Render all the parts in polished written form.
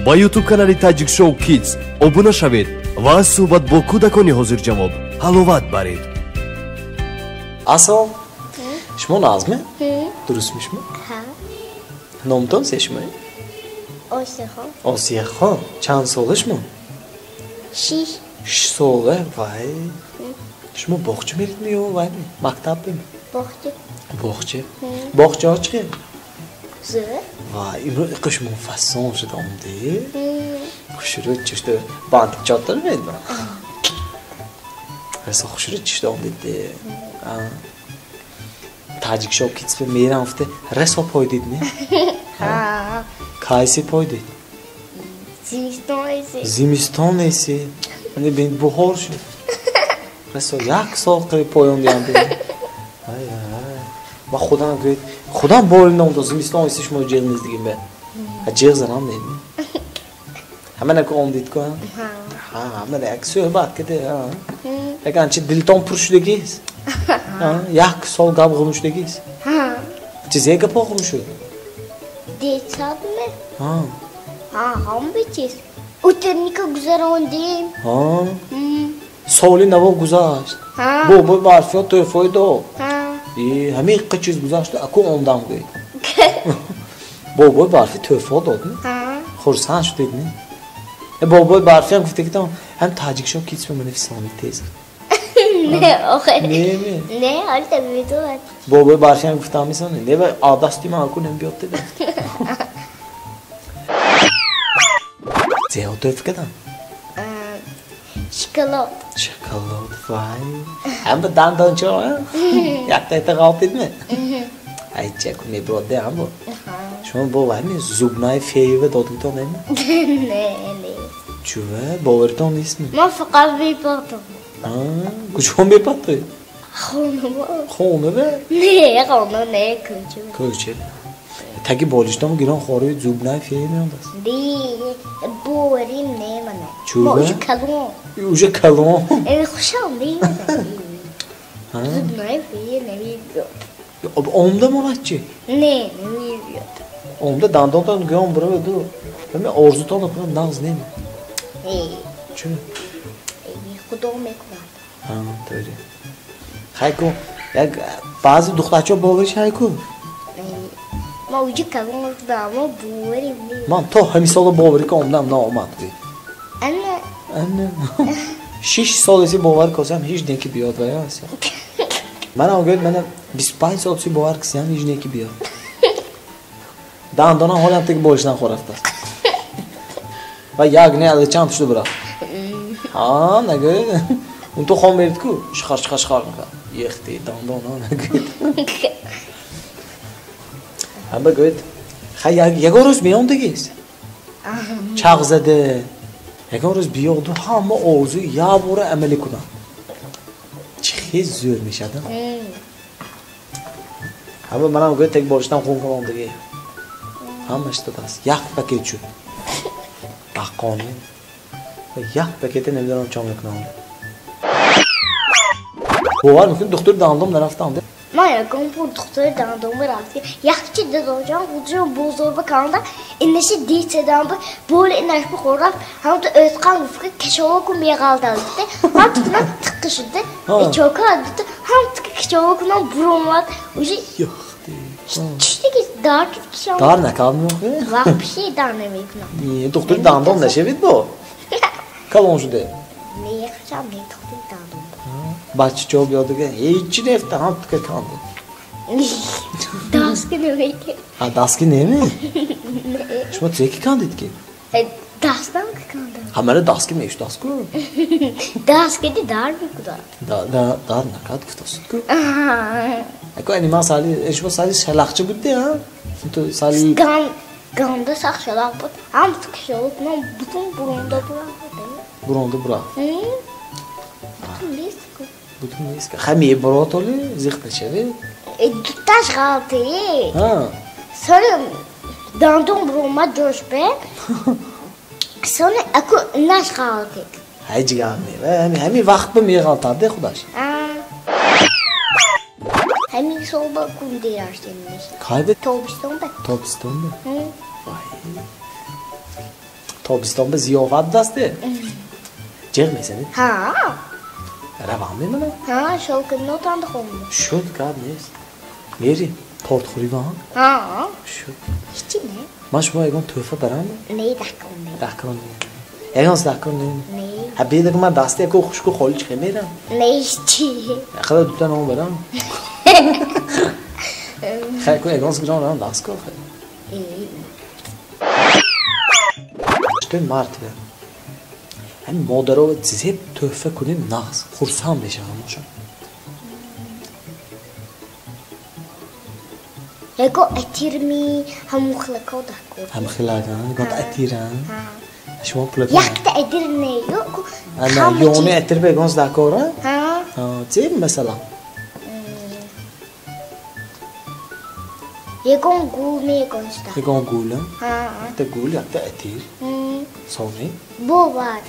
ба YouTube канали Tajik Show Kids обуна шавед ва суҳбат бо кӯдакони ҳозирҷавоб ҳаловат баред. Asal, şmo nazmi? Durustmuş mu? Ha. Nomton seçme? Osiyakhan. Osiyakhan. Çand solish mu? Shish. Sole, vay. Şmo bog'chi meritmi yo, vay mi? Maktabmi? Bog'chi. Bog'chi. Bog'chi ochgan. Zı. Vay, imro qishmo fason shida omdi. Xushru chishda bantik chotlar mıydı bana? Rasa xushru chishda omdi. Tajik Show Kids ve meran hafta resa poydid mi? Ha. Kaysi poydid? Zimiston esi. Zimiston esi. Hani ben bu horşu. Resa yak sol qilib poyon diyan dedi. Ay ay. Ma xudan g'ayt. Xudan borini onda zimiston esi shmo jig'miz degan ben. Ha jig'zanam deydi. Hamma nak omdid ku. Ha, hamma nak suhbat kete ha. Yakanchi dilton purishdagis. Ha, yak sol gabg'umushdagis. Ha. Chizega poqmushu. Detsadmi? Ha. Ha, ham bichiz. Uternika güzel ondayım. Ha. Soli navo guzasht. Ha. Bu barfiyat to'foydo. Ha. Hamma qichiz guzashti, aku ondan qo'y. Bu barfi to'foydo. Ha. Xursand shudingmi? Bu barfi ham gufta ketam. Ham Tajik Show Kids ve menif Islamiy tez. Ne oxe. Nemi? Ne halde videolar. Bu barfi ham guftamisan. Ne ve adastim aku nem biyotte da. Zeo tofkadan. Şokolad. Şokolad vay. Hem de dandan ço ha. Yakta ete qaltid mi? Aytcha ku ne brodde ham bu. Shoma bu var mi? Zubnay feyve dodington mi? Ne. Chuva, boverton ismi. Ma faqat bipotım. Ha, kuchon bepatdi. Xonama. Xona be. Ne xona ne ko'cha. Ko'cha. Tagi bo'lishdan giron xori zubnay feyve yondas. Di bu verim ne mana. Chuva. Bu kalon. Уже kalon. Xoşam değil mi? Ha. Zubnay fiye ne biliyor. Omda molatchi. Ne biliyor. Omda dandondan giron buradu. Ama orzuton apan naz ne mi? Chu. Xudomek var. Ha, doğru. Hayko, ya bazı duxtacho boverish hayko. Ma ucu kalon da ama bu verim ne? Man to hamisala boverik omdam na omaddi. Anne. Shish sol esi bovar kosam hiç neki biyod va ya. Mana og'ayt mana 25 soatsi bovar qilsam hiç neki biyod. Dandona holatdagi bo'lishdan qo'rqdi. Va yagne alcham tushdi biroq. Ha, nega? Un to xom berdi-ku, chiqar. Yexti dandona nega. Hamma go'yt. Ha, yagoroz biyondagis. Chag'zadi. Yagoroz biyogdu hamma o'zi yavura amali kunam. Chiqiz zo'rmish adam. Hamma mana bu tek bo'lishdan qo'rqamdagi. Hamma ishtadas. Yaq paket shu. Aqoni. Yaq paketi nemidan cho'mlikni oldi. Bu var mümkün doktor dandım taraftan. Maya kompur doktor dandım bıraktı. Yakçı da hocam hocam bozuldu kanında. İnneşi diyeceğim böyle inneş bu kadar. Hem de özkan ufku keşoğu bir kaldı aldı. Hatta tıkıştı. Çok aldı. Hem keşoğuna burunlar. Ucu Yok değil. işte ki dar keşoğu. Dar ne kalmıyor ki? Var bir şey dar ne mümkün. Niye doktor dandım ne şey bu? Kalon şu de. Ne yapacağım ne doktor dandım. Bahçe çok yoldu ki hiç nefte ham tıkandı. Daski ne peki? Ha daski ne mi? Şuma treki kandid ki. Dastan mı kandı? Ha mera daski mi? Şu daski. Daski de dar bir kadar. Dar ne kadar kuftasın ki? Eko anima sali, eşma sali şalakçı budi ha. Tu sali. Ganda sakşalak bu. Ham tıkışalık ne bütün burunda bıraktı. Burunda bırak. Bütün ne? Bütün neyse. Hamiye brotoli zıhtı çevi. Taş kaldı. Ha. Sonra dandon buruma coşbe. Sonra aku naş kaldı. Haydi gelme. Hami vakit mi yığaltardı xudaş. Hami soba kunde yaşlanmış. Kaybet. Tobistonda. Topstonda. Hı. Vay. Tobistonda ziyofat dasti. Jig'maysan. Ha. Ravanmi mana? Ha, sholkinni o'tandi xonmi. Shu kadnes. Meri, tort xurivan. Ha. Shu. Ichine. Mana shu egon to'fa barammi? Ne dakonni. Dakonni. Egon dakonni. Ne. Ha beder man dasti ko xushku xol chiqmayram. Ne ichi. Qara dutan on baram. Xay ko egon sgjon ram dasko. Stön mart. Hem modero zip töhfe kunun nağız. Xursam beşağım hocam. Ego etirmi ham xlako dakor. Hem xilagan, got atiran. Ha. Şuma pulak. Yakta edirne yok. Ana yonu etir begons dakor ha? Ha. Ha, zip mesela. Yegon gulme yegon sta. Egon gula. Ha. Te gul yakta etir. Soni. Bu var.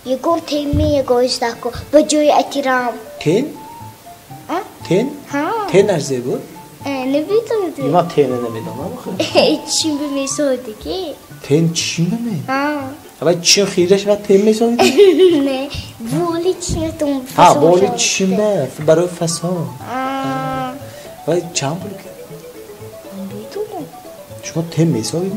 Yegon temi yegon stako. Bajoy etiram. Ten. Ha? Ten. Ha. Ten erze bu. Ne bileyim. Yuma tenene mi dama bakın. İçim bir mesodi ki. Ten çişime mi? Ha. Ama çişin xireş ve ten mi soydu? Ne? Boli çine tum. Ha, boli çişime. Baro fason. Ha. Vay çampuluk. Bildim. Şuma ten mi soydu?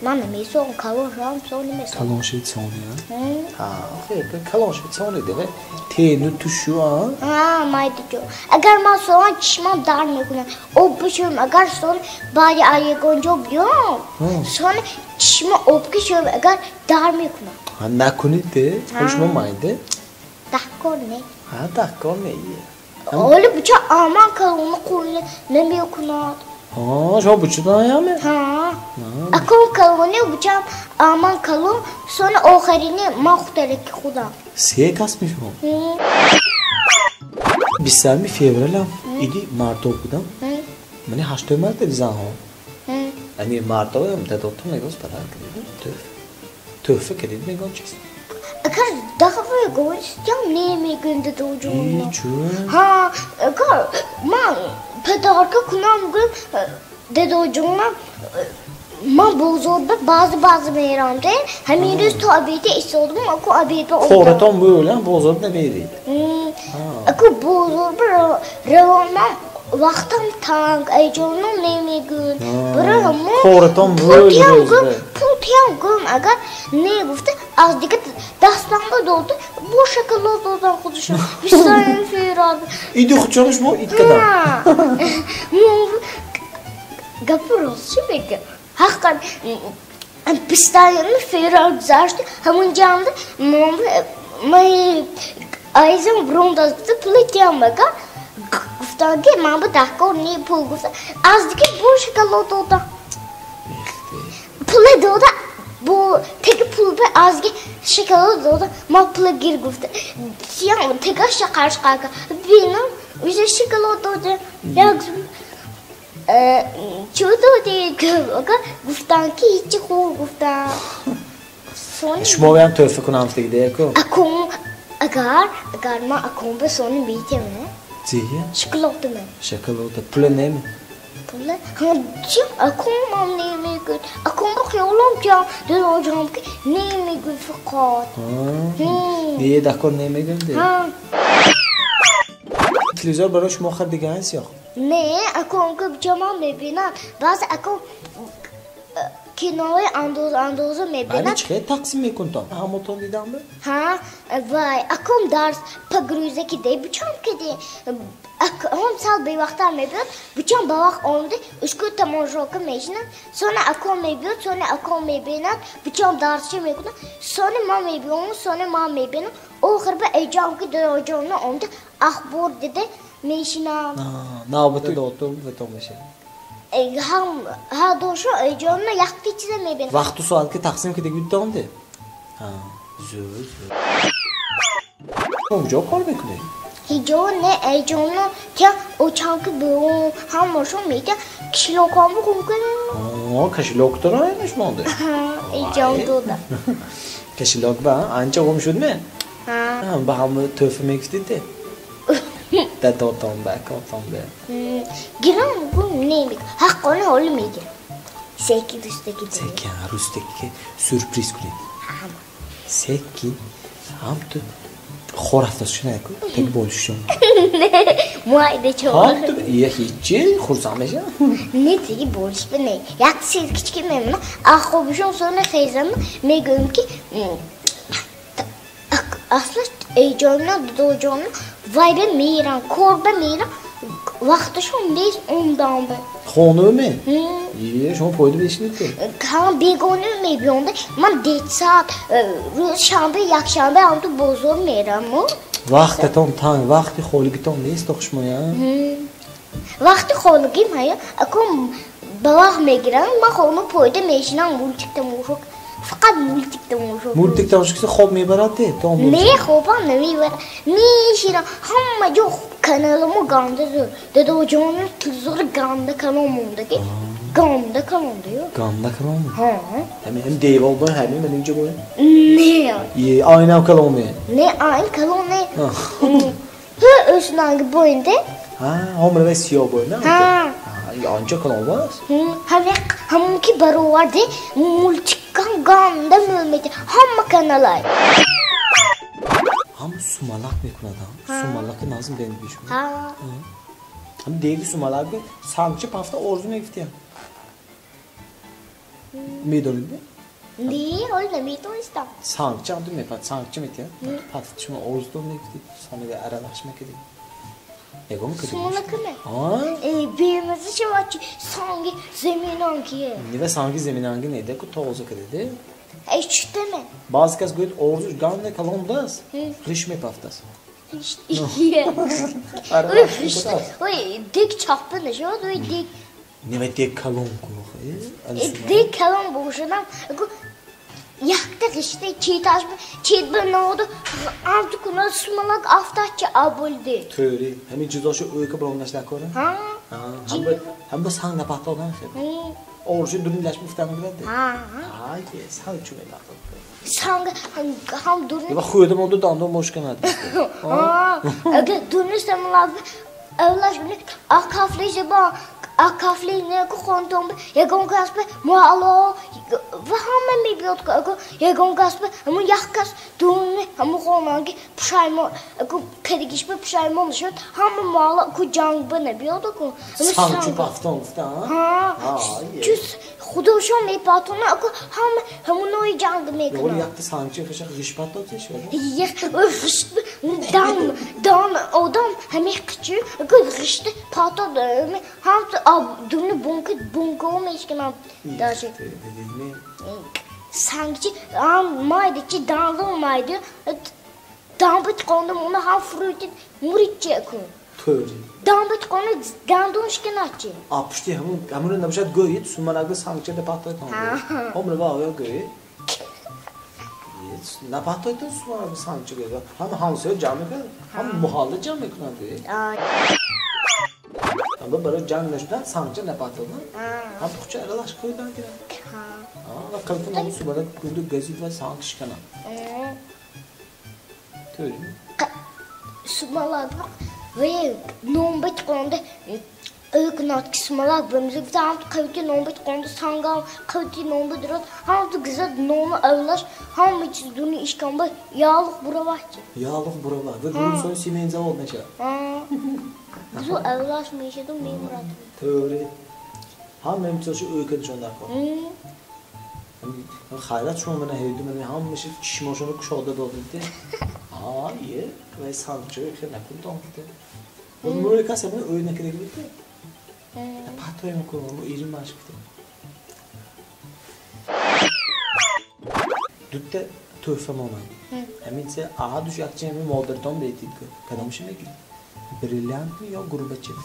Mama meson kalon ram sonu meson. Kalonşit sonu ya. Ha, okay. Kalonşit sonu deme. Tenu tuşu ha. Ha, maydı jo. Agar ma soğan çişmam dar ne kuna. O bişim agar son bari ayı gonco biyo. Son çişme opkişim agar dar mı kuna. Ha, ne kunite? Konuşma maydı. Dakor ne? Ha, dakor ne iyi. Öyle bıçak aman kalonu kullan ne mi kuna. Ha, şu buçudan ya mı? Ha. Akon kalonu bıçak aman kalon sonra o harini mahterek kuda. Siye kasmış o. Biz sen mi fevralam? İdi Mart'ta okudum. Mani haştı Mart'ta dizan ho. Hani Mart'ta var mı? Dedi otur ne göz para kedi. Töfe kedi ne göz çiz. Agar daha böyle goyacağım ne mi günde doğacağım. İyi çu. Ha, agar man pedarka kunam gün de doğacağım. Man bozuldu bazı meyramda. Hem yürüyüz tabiyete istiyordum ama abiyete oldu. Koraton böyle bozuldu ne veriydi. Aku bozuldu revamam vaktam tank ayconum neymi gün. Bırakma. Koraton böyle Putiyam gün agar ne gufte az dikkat dastanda doldu. Bu şakalı doldan konuşun. Bir saniye Ferhat. İdi xuçonuş mu it kadar. Gapur olsun peki. Hakan pistayanı Ferhat zaştı. Hamın camda may ayzım brondazdı plitiyam baka. Guftange mamba dakor ne pul gufta. Az dikkat bu şakalı doldan. Pula dolda bu tek pul be az ki şakalı dolda ma pula gir gufta. Siyam tek aşağı karşı kaka. Benim bize şakalı dolda yazım. Çoğu değil ki guftan ki hiç cool guftan. Son. Şmoyan töfe kunamste gidiyor ko. Akon agar ma akon be sonu bite mi? Ziya. Şokolata mı? Şokolata pula ne mi? Pula. Hangi akon mam ne mi gül? Akon bak yolum ya. De hocam ki ne mi gül fakat. Niye dakor ne mi gönde? Ha. Televizyon bana şu muhar diganız yok. Ne? Akon ki camam mebina. Bazı akon kinoy andozu mebina. Ben hiç taksim mi kuntam? Ha motor didam mı? Ha, vay, akom dars pagruze ki de bıçam ki de. Akom sal bir vaktan mebiyot, bıçam bavak oldu, üskü tamonjoka mecna. Sonra akom mebiyot, sonra akom mebinat, bıçam darsçı mebiyot. Sonra ma mebiyonu, sonra ma mebinat. O hırba ecam ki de hocamla oldu. Ahbur dedi, meşina. Navbatı da otur ve tomeşe. Ha doğru ecamla yaktı içine mebinat. Vakti sual ki taksim ki de güddam de. Ha, zor. Çok var bekle. Hijo ne ecamla kya o çankı bu ham moşum meyte kilo kambu kumkana. Kaşilok da raymış mı oldu? Ecam da. Kaşilok ba, anca olmuşud mu? Ha. Bahamı töfemek istedi. Da otom be. Giram bu ne mi? Hakkını olmayacak. Sekin üstteki değil. Sekin Rus'taki sürpriz kulayım. Ama. Sekin. Hamdı. Xor haftası şuna yakın. Pek boluşuyorum. Muayede çok. Hamdı. İyi hiç. Xursamayacağım. Ne diye boş be ne? Yaksız küçük memnun. Ah obuşun sonra teyzemle ne görüm ki aslı heyecanla doğacağını vay be miran korba miran vakti şundeyiz ondan be. Xonu mu? İyi. Şunu koydu bir işini etti. Kan bir gonu mi bir onda? Man det saat şambe yakşambe amdu bozul miran mı? Vakti ton tan. Vakti xoli giton neyiz toxuşma ya. Vakti kolu kim hayır? Akum balak megiran ma onu poyda meşinan multikte muşuk. Fakat multikte muşuk. Multik toxuşsa xob mebarati. Tom. Ne xoban ne mi var? Ne şira hamma yok kanalımı gamda dedi o canın tuzları gamda kanalımdaki. Gamda kanal diyor. Gamda kalan mı? Ha. Hem dev oldu hem de benim boyu. Ne ya? İyi. Aynen kalan mı? Ne aynı kanal ne? Hı üstünden boyunda. Ha, homre ve siyah boy ne? Ha. Anca kalan olmaz. Hamki baro vardı. Multikan gamda mülmedi. Hamma kanalay. Ham sumalak mı kunada? Sumalak lazım benim bir şey. Ha. Ham devi sumalak bir sancı pafta orzun evti ya. Midolde? Ne öyle mi to istem. Sancı adı mı pat sancı mı ya? Pat şunu orzun evti. Sana bir aralaşmak edeyim. Ego mu kırıyor? Sonra kime? Ha? Birimizi şey var ki sanki zemin anki. Ne ve sanki zemin hangi neydi? Ku toğuzu kırdı. İşte mi? Bazı kez göt orzu ganda kalan das. Kış mı paftas? İşte. Aralaşmak. Oy dik çapı ne şey oldu? Dik. Ne ve dik kalan ku. Dik kalan boşunam. Yaktık işte çiğtaş mı? Çiğt bir ne oldu? Artık ona sumalak aftaççı abuldu. Töre. Hem cüzoşu uyku bronlaşlar koru. Ha? Hem bu sanga patlı olan şey. Orju dürümleşme fıtanı biledi. Ha? Ay yes, hay çüme patlı. Sanki ham durun. Ya bak huyudum oldu dandım boş kanadı. Aga durun sumalak. Allah şunu akafleyce ba. Akafley ne ku kontom ya gongaspe mualo ve hamma mi biot ko ya gongaspe ama yakkas dun ama konangi pşaymo ku kedigişme pşaymo oluşun hamma mualo ku jangba ne biot ko Sanki paftan fıtan. ha cüs xuduşum me patona ku hamma noy jang me Yol ko yaktı sanki fışak gış patladı şöyle. ya dan odam hem kıçı ku işte patladı ham dünü bunka olmayış ki ben daha şey. Sanki maydıçı danılmaydı. Dambıt kondum onu ham fruitin muritçe ku. Töre. Dambıt konu dandunş ki naçı. Apıştı hamurun nabşat göğüt sumanaklı sanki de patladı. Homre var ya göğüt. Ne patladı sumanaklı sanki göğüt. Ham hansı camı kal. Ham muhallı camı kınadı. Ama böyle canlıdan sanki ne patladı. Ham kuça aralaş koydan ki. Bak kalkın onu sumanaklı gündü gözü ve sanki şikana. Töre. Sumalak ve nombet kondu ıknat kısmalak bölümüzü tam kaviti nombet kondu sangal kaviti nombet durat ham tu güzel nonu avlaş ham hiç dünü işkamba yağlık buravahçı. Yağlık buralar ve bunun sonu simen zavod neçe. Bu avlaş meşedim memurat. Töre. Ham benim çalışı öyküdü şunlar kol. Hayrat şunu bana heydim ve ham mışı çişmoşunu kuşalda doldu dedi. İyi. Ve sanki öykü ne kuldan dedi. Onun böyle kasa bunu öyle ne kadar gibi dedi. Patroyum kurma bu irin başkı dedi. Dütte tövfem olan. Hem ise ağa düşecek mi moderton beytiydi. Kadamışım ne gibi. Brilliant mi ya gurbetçi mi?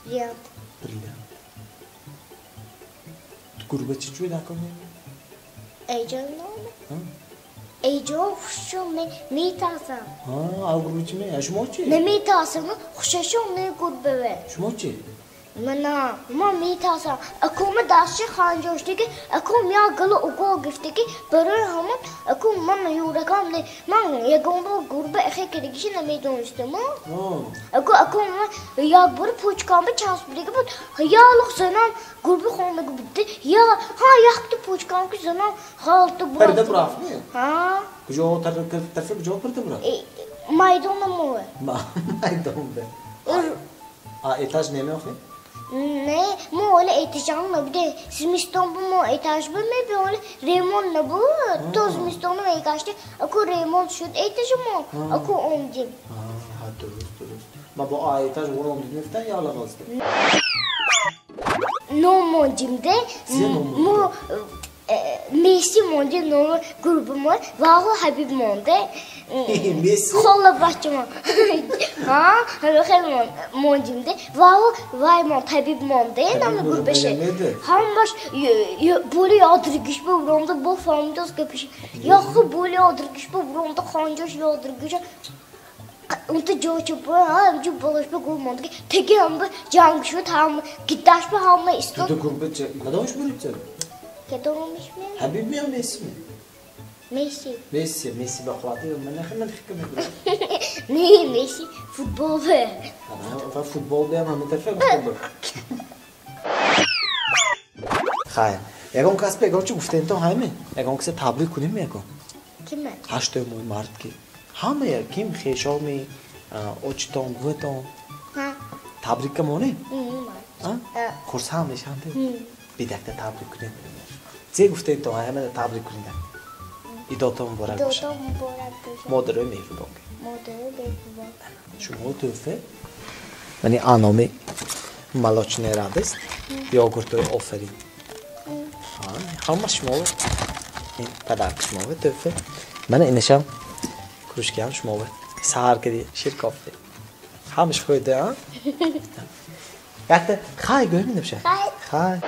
Brilliant. Brilliant. Gurbetçi çüğü dakika mı? Ece ne oldu? Ece şu mi tasam. Al gurbetçi mi? Ya şu moçi. Ne mi tasam? Hoşaşım ne gurbeve. Şu moçi. ما میتاسم اکو من داشتی خانجاشتی که اکو میا گلو اکو گفته که برای همون اکو من یورکام نه من یکم با گربه اخی کردیش نمیدونستم اکو من یا بر پوچکام به چانس بریده بود یا لخ زنان گربه خونه گبده یا ها یخت پوچکام که زنان خالت بود پرده براف نه ها کجا طرف کجا پرده براف میدونم موه میدونم به etaş ne mi okuyun? Ne, mu öyle etajım ne bide. Simiston bu mu etaj bu mu böyle remon ne bu? Toz mistonu ne kaçtı? Aku remon şu etajım mu? Aku omcim. Ha doğru. Ma bu etaj onu omcimden ya la bastı. No monjimde mu Messi monde no grubumu vahu Habib monde. Messi. Kolla başıma. Ha, hemen monjimde vahu vay mon Habib monde namı grubeşe. Ham baş böyle yadırgış bu burunda bu famdos kapış. Yahu böyle yadırgış bu burunda kancaş yadırgış. उनसे जो चुप हाँ जो बोलश पे गुल मंद के ठेके हम जांग शो था हम किताश पे हम इसको Tu gurbet ne olmuş bu rütçe? क्या olmuş mu? Habib mi ya Messi mi? Messi. Messi bakwadı ya ben hemen hikmet ediyorum. Ne Messi futbol be. Ben futbol diyem ama tefek futbol. Hayır. Egon kaspe gorçu guften to haymi. Egon kse tabrik kunim mi Egon? Kime? 8 mart ki. Hamıya kim xeşomi, oçton, gıton. Ha. Tabrik kam onu? Ha? Kurs hamı şante. Bir dakika tabrik kunum. Ze guften to hemen tabrik kunum. İdotom borak. İdotom borak. Modere meyve bak. Modere meyve. Şu modefe. Beni anomi maloçne radest. Yogurtu oferin. Ha, hammış mı olur? Padarkış mı olur töfe? Bana inişam. Kruşki hamş mı olur? Sahar kedi şirkofte. Hamş koydu ha? Yakta, kay görmedin bir şey. Kay.